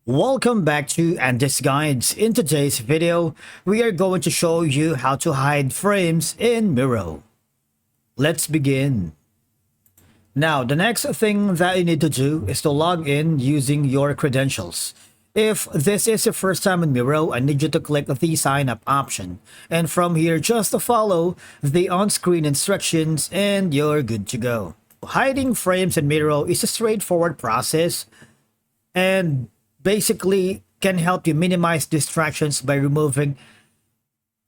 Welcome back to Andy's Guides. In today's video, we are going to show you how to hide frames in Miro. Let's begin. Now, the next thing that you need to do is to log in using your credentials. If this is your first time in Miro, I need you to click the sign up option. And from here, just to follow the on-screen instructions and you're good to go. Hiding frames in Miro is a straightforward process and basically can help you minimize distractions by removing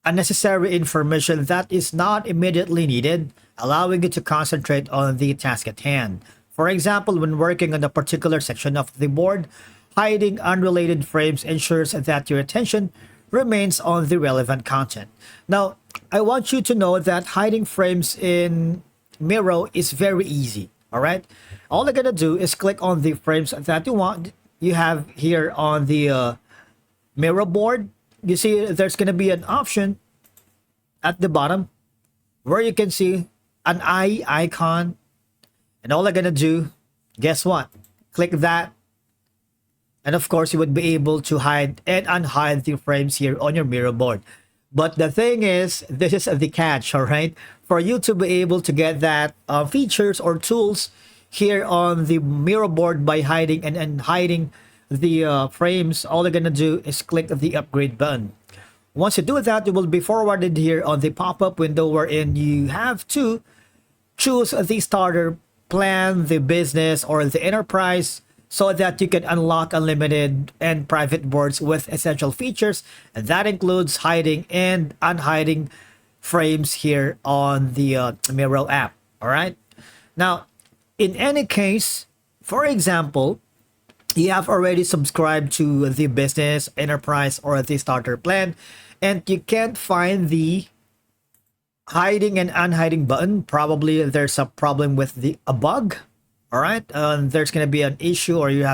unnecessary information that is not immediately needed, allowing you to concentrate on the task at hand. For example, when working on a particular section of the board, hiding unrelated frames ensures that your attention remains on the relevant content. Now, I want you to know that hiding frames in Miro is very easy, all right? All you're gonna do is click on the frames that you have here on the Miro board. You see there's gonna be an option at the bottom where you can see an eye icon, and all I'm gonna do, guess what? Click that, and of course you would be able to hide and unhide the frames here on your Miro board. But the thing is, this is the catch, all right? For you to be able to get that features or tools here on the Miro board by hiding and hiding the frames, all you're gonna do is click the upgrade button. Once you do that, you will be forwarded here on the pop-up window wherein you have to choose the starter plan, the business, or the enterprise, so that you can unlock unlimited and private boards with essential features, and that includes hiding and unhiding frames here on the Miro app. All right. Now, in any case, for example, you have already subscribed to the business, enterprise, or the starter plan, and you can't find the hiding and unhiding button. Probably there's a problem with a bug. All right, there's going to be an issue, or you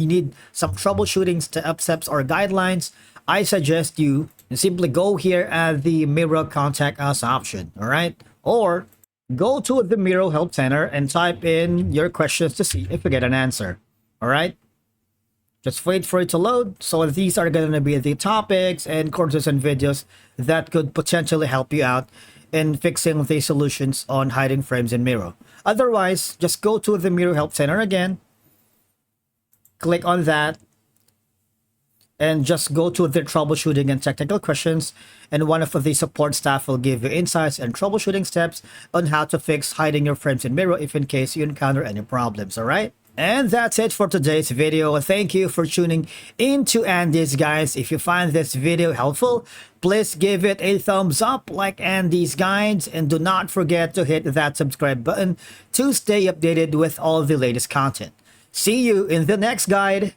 need some troubleshooting steps or guidelines. I suggest you simply go here at the Miro contact us option. All right, or go to the Miro help center and type in your questions to see if you get an answer. All right, just wait for it to load. So these are going to be the topics and courses and videos that could potentially help you out in fixing the solutions on hiding frames in Miro. Otherwise, just go to the Miro Help Center again, click on that, and just go to the troubleshooting and technical questions, and one of the support staff will give you insights and troubleshooting steps on how to fix hiding your frames in Miro if in case you encounter any problems, all right? And that's it for today's video. Thank you for tuning into Andy's Guides. If you find this video helpful, please give it a thumbs up like Andy's Guides, and do not forget to hit that subscribe button to stay updated with all the latest content. See you in the next guide.